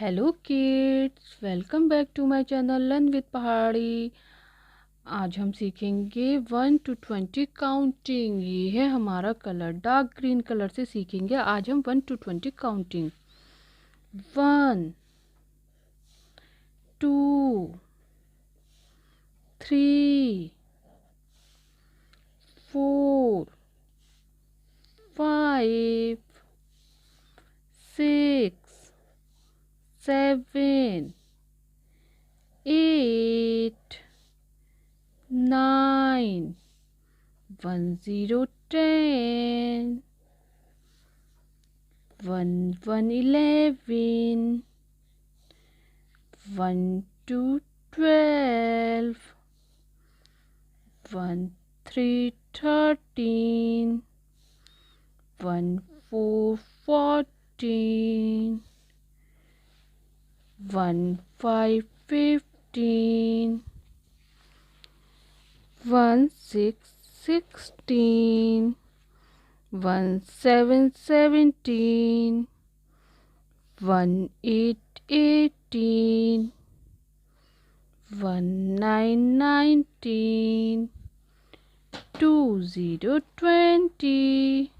Hello kids, welcome back to my channel learn with Pahadi. आज हम सीखेंगे 1 to 20 काउंटिंग। ये है हमारा कलर, डार्क ग्रीन कलर से सीखेंगे आज हम 1 to 20 काउंटिंग। 1 2 3 4 5 6 7 8 9 1 0 10 1 1 11 1 2 12 1 3 13 1 4 14 1 5 15 1 6 16 1 7 17 1 8 18 1 9 19 2 0 20